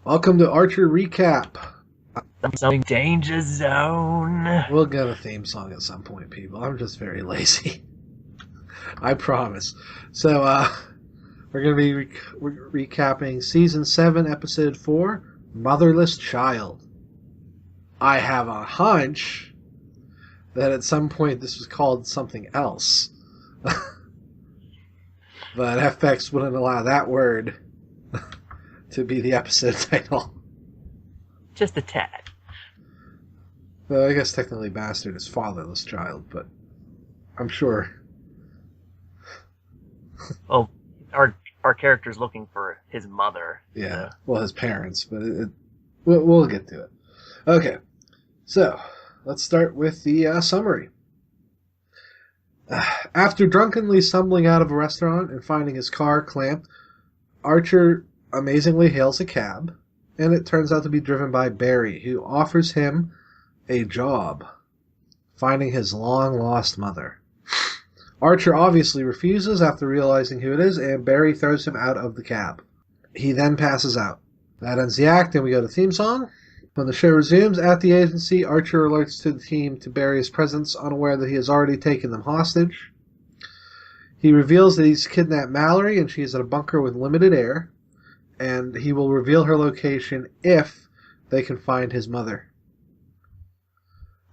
Welcome to Archer Recap. Something Danger Zone. We'll get a theme song at some point, people. I'm just very lazy. I promise. So, we're going to be recapping Season 7, Episode 4, Motherless Child. I have a hunch that at some point this was called something else. But FX wouldn't allow that word to be the episode title. Just a tad. Well, I guess technically Bastard is fatherless child, but I'm sure. Well, our character's looking for his mother. Yeah, well, his parents, but we'll get to it. Okay, so let's start with the summary. After drunkenly stumbling out of a restaurant and finding his car clamped, Archer amazingly hails a cab, and it turns out to be driven by Barry, who offers him a job finding his long-lost mother. Archer obviously refuses after realizing who it is, and Barry throws him out of the cab. He then passes out. That ends the act, and we go to theme song. When the show resumes at the agency, Archer alerts to the team to Barry's presence, unaware that he has already taken them hostage. He reveals that he's kidnapped Mallory, and she is at a bunker with limited air, and he will reveal her location if they can find his mother.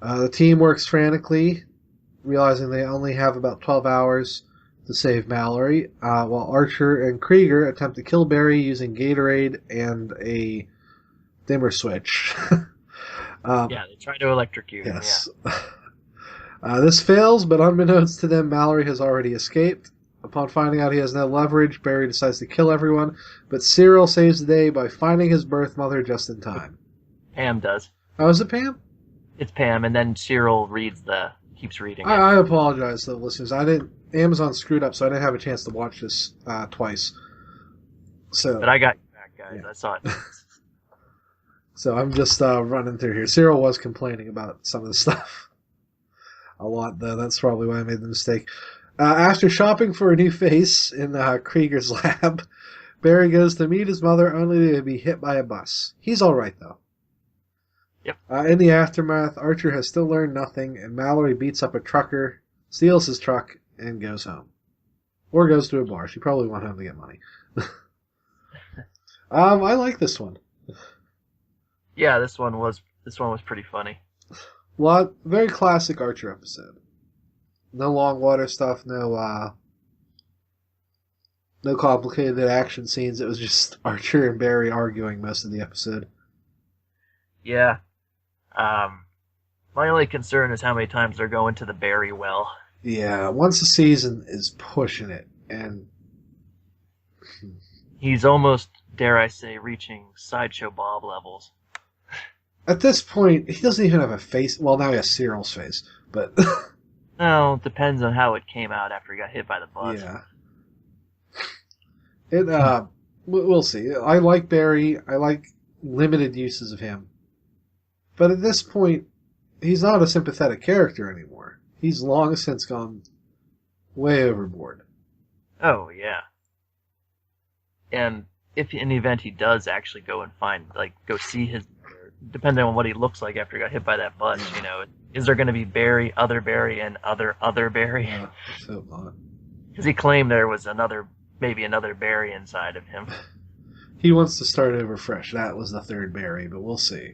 The team works frantically, realizing they only have about 12 hours to save Mallory, while Archer and Krieger attempt to kill Barry using Gatorade and a dimmer switch. Yeah, they try to electrocute him. Yes. This fails, but unbeknownst to them, Mallory has already escaped. Upon finding out he has no leverage, Barry decides to kill everyone, but Cyril saves the day by finding his birth mother just in time. Pam does. Oh, is it Pam? It's Pam, and then Cyril keeps reading it. I apologize to the listeners. Amazon screwed up, so I didn't have a chance to watch this twice. So, But I got you back, guys. Yeah. I saw it. So I'm just running through here. Cyril was complaining about some of the stuff a lot, though. That's probably why I made the mistake. After shopping for a new face in Krieger's lab, Barry goes to meet his mother only to be hit by a bus. He's all right, though. Yep. In the aftermath, Archer has still learned nothing, and Mallory beats up a trucker, steals his truck, and goes home. Or goes to a bar. She probably went home to get money. I like this one. Yeah, this one was pretty funny. Very classic Archer episode. No long water stuff, no complicated action scenes. It was just Archer and Barry arguing most of the episode. Yeah. My only concern is how many times they're going to the Barry well. Yeah, once a season is pushing it, and He's almost, dare I say, reaching Sideshow Bob levels. at this point, he doesn't even have a face. Well, now he has Cyril's face, but No, it depends on how it came out after he got hit by the bus. yeah. We'll see. I like Barry. I like limited uses of him. But at this point, he's not a sympathetic character anymore. He's long since gone way overboard. Oh, yeah. And if in the event he does actually go and go see his, depending on what he looks like after he got hit by that bus, is there going to be Barry, other Barry, and other Barry? Let's hope not. Because he claimed there was maybe another Barry inside of him. He wants to start over fresh. That was the third Barry, but we'll see.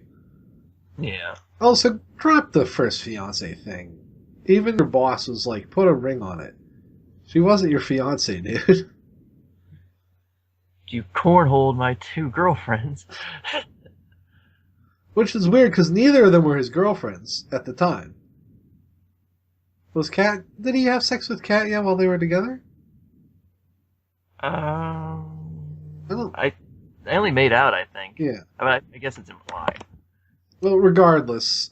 Yeah. Also, drop the first fiance thing. Even your boss was like, put a ring on it. She wasn't your fiance, dude. You cornholed my two girlfriends. Which is weird, because neither of them were his girlfriends at the time. Did he have sex with Kat yet while they were together? I they only made out, I think. Yeah. I guess it's implied. Well, regardless,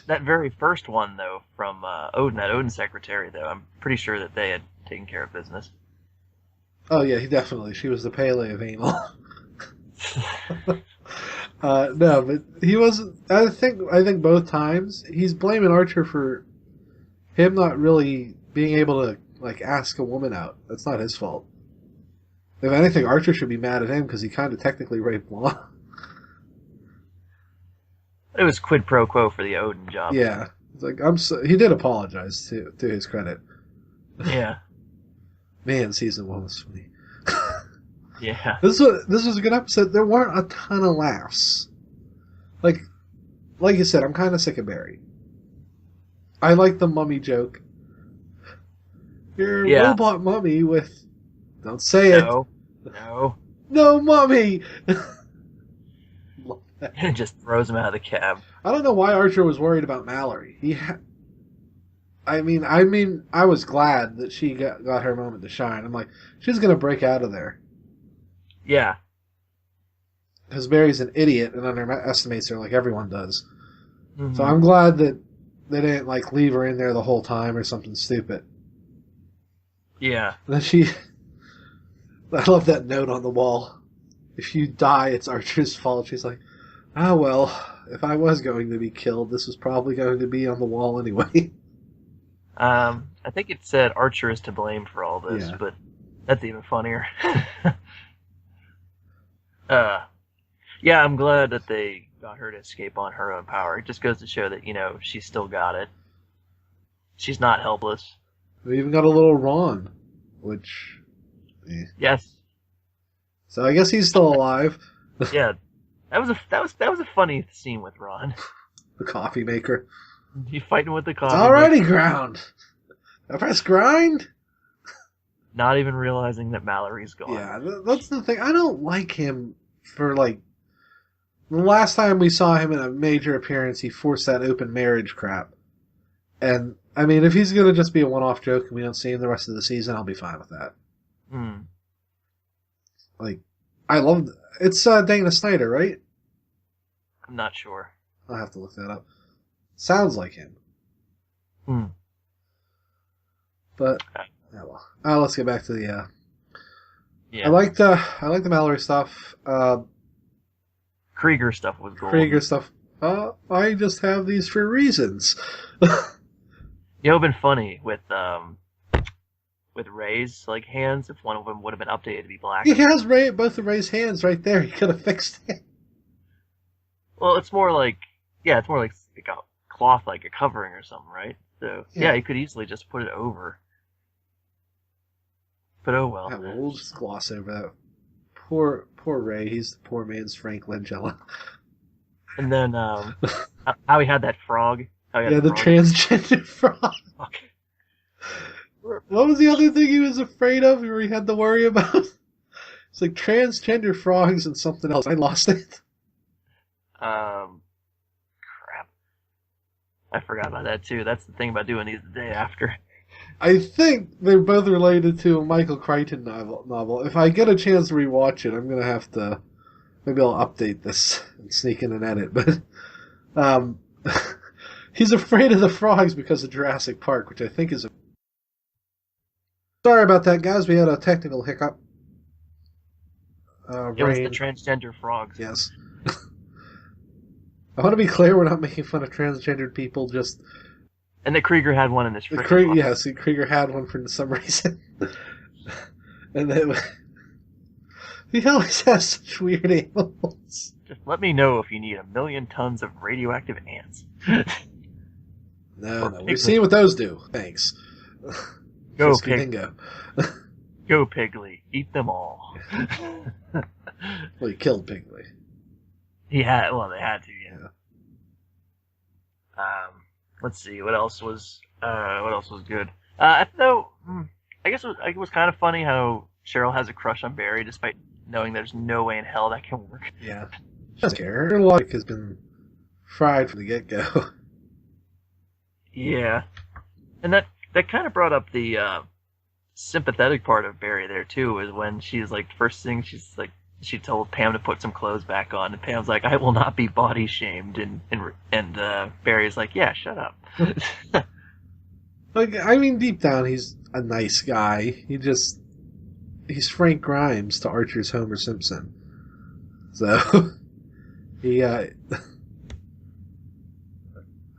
That very first one, though, from Odin, that Odin secretary, though, I'm pretty sure that they had taken care of business. oh yeah, she was the Pele of anal. No, but he wasn't. I think both times he's blaming Archer for him not really being able to ask a woman out. That's not his fault. If anything, Archer should be mad at him because he kind of technically raped Lana. It was quid pro quo for the Odin job. Yeah, it's like he did apologize to his credit. Yeah. Man, season 1 was funny. Yeah. This was a good episode. There weren't a ton of laughs. Like you said, I'm kind of sick of Barry. I like the mummy joke. You're a robot mummy with... Don't say it. No, mummy! It just throws him out of the cab. I don't know why Archer was worried about Mallory. I mean, I was glad that she got her moment to shine. I'm like, she's going to break out of there. Yeah. Because Barry's an idiot and underestimates her like everyone does. Mm-hmm. So I'm glad that they didn't like leave her in there the whole time or something stupid. Yeah. And then I love that note on the wall. If you die, it's Archer's fault. She's like, oh well, if I was going to be killed, this was probably going to be on the wall anyway. I think it said Archer is to blame for all this, but that's even funnier. Yeah, I'm glad that they got her to escape on her own power. It just goes to show that, she's still got it. She's not helpless. We even got a little Ron, which... Yes. So I guess he's still alive. Yeah. That was a funny scene with Ron. The coffee maker. He fighting with the coffee It's already maker. ground. I press grind? Not even realizing that Mallory's gone. Yeah, that's the thing. I don't like him for, like... The last time we saw him in a major appearance, he forced that open marriage crap. And, I mean, if he's going to just be a one-off joke and we don't see him the rest of the season, I'll be fine with that. Like, I love... It's Dana Snyder, right? I'm not sure. I'll have to look that up. Sounds like him. But, yeah, well. Let's get back to the... Yeah. I like the Mallory stuff. Krieger stuff was cool. Krieger stuff. I just have these for reasons. It'd been funny with Ray's hands if one of them would have been updated to be black. He has both of Ray's hands right there. He could have fixed it. Well, it's more like a cloth, like a covering or something, right? So yeah, you could easily just put it over. But oh well. Yeah, we'll just gloss over that. Poor Ray. He's the poor man's Frank Langella. And then how he had that frog. The transgender frog. Okay. What was the other thing he was afraid of or he had to worry about? It's like transgender frogs and something else. I lost it. Crap. I forgot about that too. That's the thing about doing these the day after. I think they're both related to a Michael Crichton novel. If I get a chance to rewatch it, I'm going to have to... Maybe I'll update this and sneak in an edit. But he's afraid of the frogs because of Jurassic Park, which I think is... Sorry about that, guys. We had a technical hiccup. It was the transgender frogs. Yes. I want to be clear, we're not making fun of transgendered people, just... And that Krieger had one in this freaking Yes, Krieger had one for some reason. And then... He always has such weird animals. Just let me know if you need 1 million tons of radioactive ants. No, we've seen what those do. Thanks. Go, Pig. Go, Piggly. Eat them all. Well, he killed Piggly. They had to, yeah. Let's see, what else was good? I guess it was kind of funny how Cheryl has a crush on Barry, despite knowing there's no way in hell that can work. Yeah. She doesn't care. Her logic has been fried from the get-go. Yeah. And that kind of brought up the sympathetic part of Barry there, too, is when she's like, first thing she told Pam to put some clothes back on, and Pam's like, I will not be body shamed, and Barry's like, yeah, shut up. Deep down, he's a nice guy. He's Frank Grimes to Archer's Homer Simpson. So, I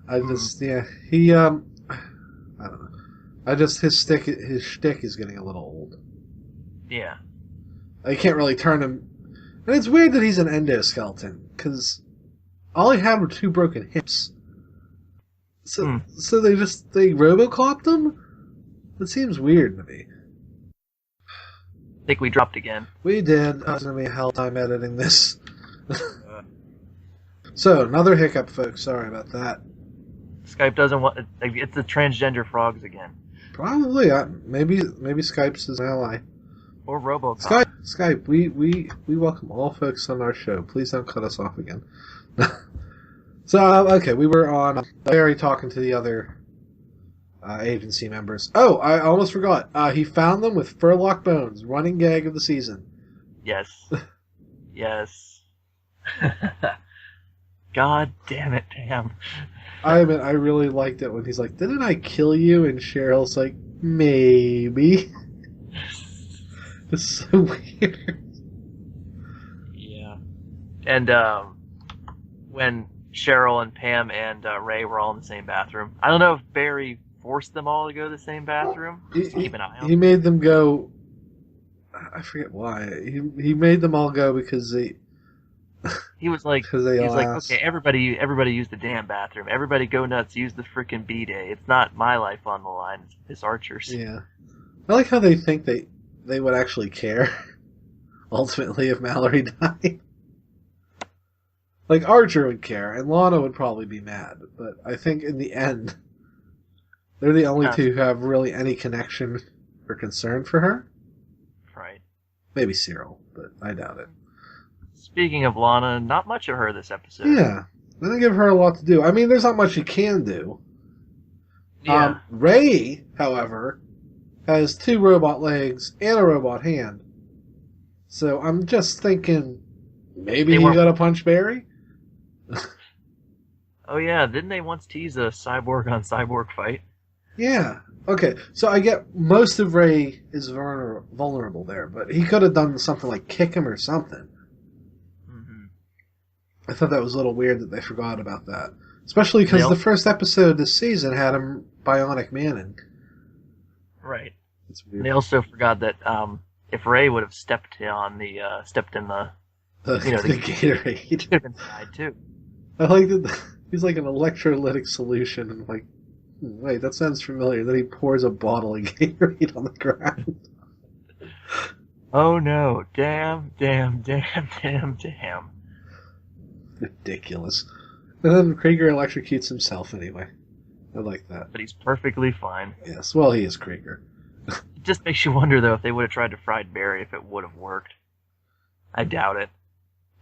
don't know. His shtick is getting a little old. Yeah. You can't really turn him. And it's weird that he's an endoskeleton, because all he had were 2 broken hips. So they Robocopped him? That seems weird to me. I think we dropped again. We did. It's going to be a hell time editing this. So, another hiccup, folks. Sorry about that. Skype doesn't want... It's the transgender frogs again. Probably. Maybe Skype's his ally. Or Robocop. Skype, we welcome all folks on our show. Please don't cut us off again. So, okay, we were on Barry talking to the other agency members. Oh, I almost forgot. He found them with furlock bones. Running gag of the season. Yes. Yes. God damn it, Pam. I really liked it when he's like, "Didn't I kill you?" And Cheryl's like, "Maybe." It's so weird. Yeah. And when Cheryl and Pam and Ray were all in the same bathroom, I don't know if Barry forced them all to go to the same bathroom. Just keep an eye on. He made them go. I forget why. He made them all go because he was like, okay, everybody use the damn bathroom. Everybody go nuts. Use the frickin' B-Day. It's not my life on the line. It's Archer's. Yeah. I like how they think they would actually care, ultimately, if Mallory died. Like, Archer would care, and Lana would probably be mad, but I think in the end, they're the only two who have really any connection or concern for her. Right. Maybe Cyril, but I doubt it. Speaking of Lana, not much of her this episode. Yeah. They didn't give her a lot to do. I mean, there's not much she can do. Yeah. Ray, however, has 2 robot legs and a robot hand. So I'm just thinking, maybe he got to punch Barry? Oh yeah, didn't they once tease a cyborg on cyborg fight? Yeah. Okay, so I get most of Ray is vulnerable there, but he could have done something like kick him or something. Mm-hmm. I thought that was a little weird that they forgot about that. Especially because the first episode this season had him bionic manning. Right. It's weird. And they also forgot that if Ray would have stepped in the Gatorade, he could have been died too. I like that he's like an electrolytic solution, and like, wait, that sounds familiar. Then he pours a bottle of Gatorade on the ground. Oh no! Damn! Ridiculous. And then Krieger electrocutes himself anyway. I like that. But he's perfectly fine. Yes, well, he is Krieger. It just makes you wonder, though, if they would have tried to fry Barry, if it would have worked. I doubt it.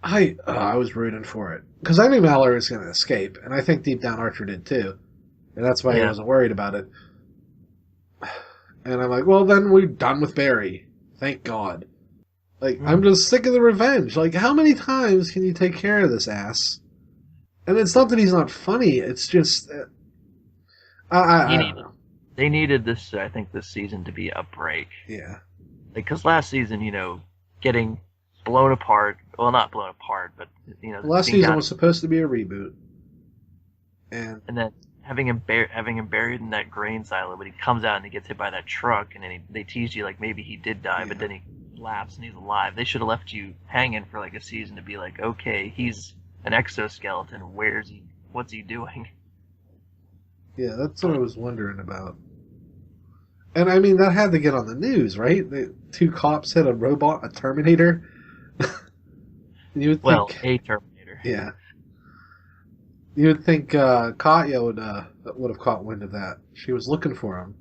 I was rooting for it. Because I knew Mallory was going to escape, and I think deep down Archer did too. And that's why he wasn't worried about it. And I'm like, well, then we're done with Barry. Thank God. Like, I'm just sick of the revenge. Like, how many times can you take care of this ass? And it's not that he's not funny, it's just... I don't know. They needed this, I think, this season to be a break. Yeah. Because last season, getting blown apart. Well, not blown apart, but, Last season was supposed to be a reboot. And then having him buried in that grain silo, but he comes out and he gets hit by that truck, and then they tease you like maybe he did die, but then he laughs and he's alive. They should have left you hanging for like a season to be like, okay, he's an exoskeleton. Where's he? What's he doing? Yeah, that's what I was wondering about. And I mean, that had to get on the news, right? The 2 cops hit a robot, a Terminator. You would think, a Terminator. Yeah. You would think Katya would have caught wind of that. She was looking for him.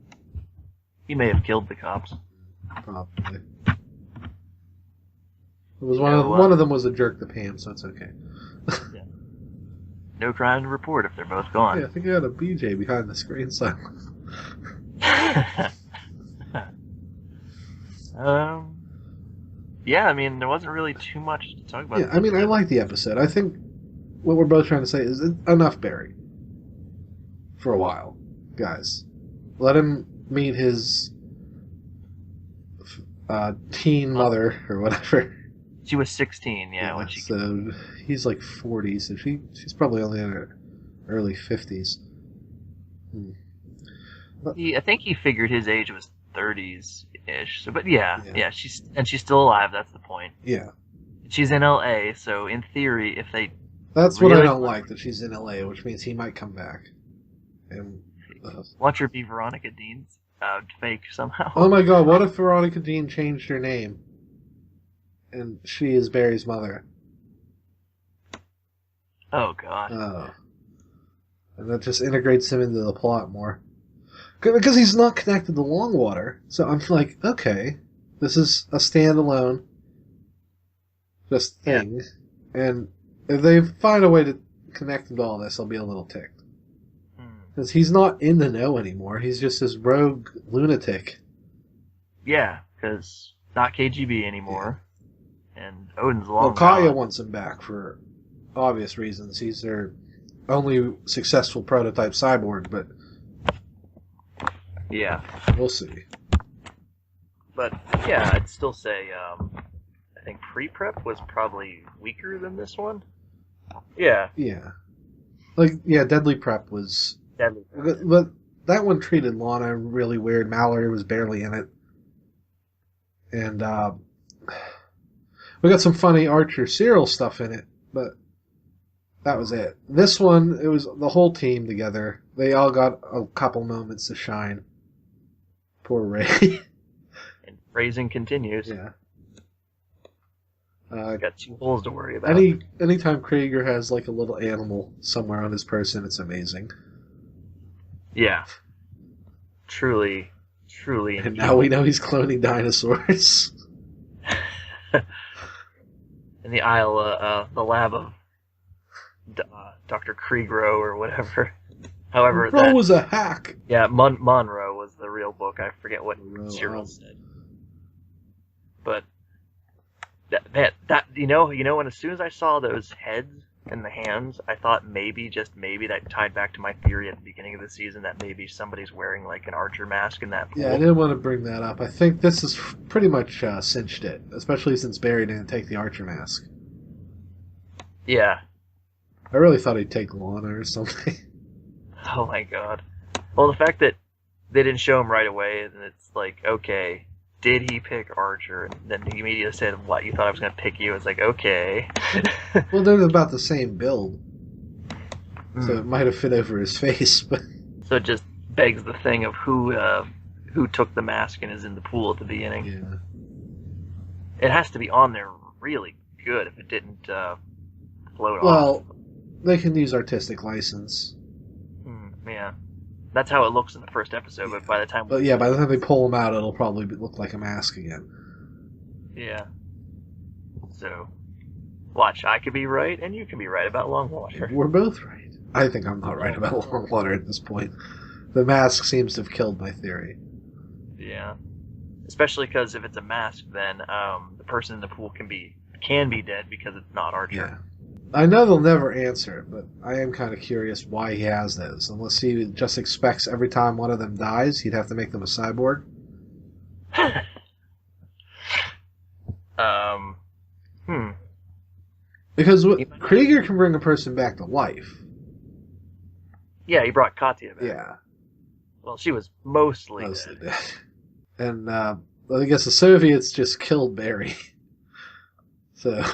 He may have killed the cops. Probably. It was one of them was a jerk to Pam, so it's okay. Yeah. No crime to report if they're both gone. Yeah, I think I got a BJ behind the screen silence. Yeah, I mean, there wasn't really too much to talk about. Yeah, I mean, I like the episode. I think what we're both trying to say is enough Barry. For a while, guys. Let him meet his teen mother, or whatever. She was 16, when she... So he's like 40, so she's probably only in her early 50s. I think he figured his age was 30s. ish. So, but yeah, Yeah. she's still alive. That's the point. Yeah. She's in L.A., so in theory, if they That's what I really don't like, that she's in LA, which means he might come back. And want her to be Veronica Dean's fake somehow. oh my god, what if Veronica Dean changed her name? And she is Barry's mother. Oh god. Oh. And that just integrates him into the plot more. Because he's not connected to Longwater. So I'm like, okay, this is a standalone just thing. Yeah. And if they find a way to connect him to all this, I'll be a little ticked. Because he's not in the know anymore. He's just this rogue lunatic. Yeah, because not KGB anymore. Yeah. And Odin's long Well, Kaya gone. wants him back for obvious reasons. He's their only successful prototype cyborg, but yeah, we'll see. But yeah, I'd still say I think pre-prep was probably weaker than this one. Yeah. Yeah. Like, yeah, Deadly Prep was... Deadly Prep. But that one treated Lana really weird. Mallory was barely in it. And we got some funny Archer serial stuff in it, but that was it. This one, it was the whole team together. They all got a couple moments to shine. Poor Ray. And raising continues. Yeah. Got 2 holes to worry about. Anytime Krieger has like a little animal somewhere on his person, it's amazing. Yeah. Truly. And now we know he's cloning dinosaurs. In the aisle, the lab of Dr. Kriegro or whatever. However, Monroe was a hack. Yeah, Monroe was the real book. I forget what Cyril said. But that you know, when as soon as I saw those heads and the hands, I thought maybe, just maybe, that tied back to my theory at the beginning of the season that maybe somebody's wearing like an Archer mask in that pool. Yeah, I didn't want to bring that up. I think this has pretty much cinched it, especially since Barry didn't take the Archer mask. Yeah. I really thought he'd take Lana or something. Oh my god. Well, the fact that they didn't show him right away, and it's like, okay, did he pick Archer? And then he immediately said, what, you thought I was going to pick you? It's like, okay. Well, they're about the same build. So it might have fit over his face, but... So it just begs the thing of who took the mask and is in the pool at the beginning. Yeah. It has to be on there really good if it didn't float off. Well, they can use artistic license. Yeah. That's how it looks in the first episode, but by the time... But yeah, by the time they pull him out, it'll probably look like a mask again. Yeah. So, watch, I could be right, and you can be right about Longwater. We're both right. I think I'm not right about Longwater at this point. The mask seems to have killed my theory. Yeah. Especially because if it's a mask, then the person in the pool can be dead because it's not Archer. Yeah. I know they'll never answer it, but I am kind of curious why he has those. Unless he just expects every time one of them dies, he'd have to make them a cyborg. Because Krieger can bring a person back to life. Yeah, he brought Katya back. Yeah. Well, she was mostly dead. And I guess the Soviets just killed Barry. So.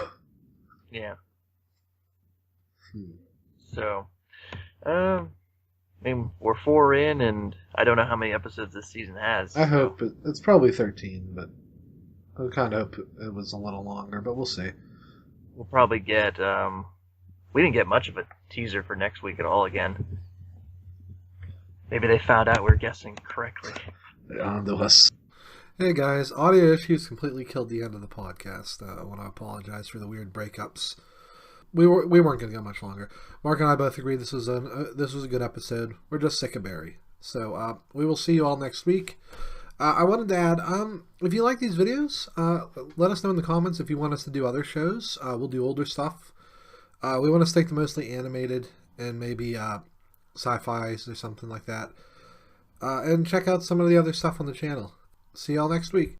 Yeah. So, I mean, we're 4 in, and I don't know how many episodes this season has. I hope it's probably 13, but I kind of hope it was a little longer, but we'll see. We'll probably get, we didn't get much of a teaser for next week at all again. Maybe they found out we were guessing correctly. They're on to us. Hey guys, audio issues completely killed the end of the podcast. I want to apologize for the weird breakups. We weren't going to go much longer. Mark and I both agree this was a good episode. We're just sick of Barry. So we will see you all next week. I wanted to add, if you like these videos, let us know in the comments if you want us to do other shows. We'll do older stuff. We want to stick to mostly animated and maybe sci-fis or something like that. And check out some of the other stuff on the channel. See y'all next week.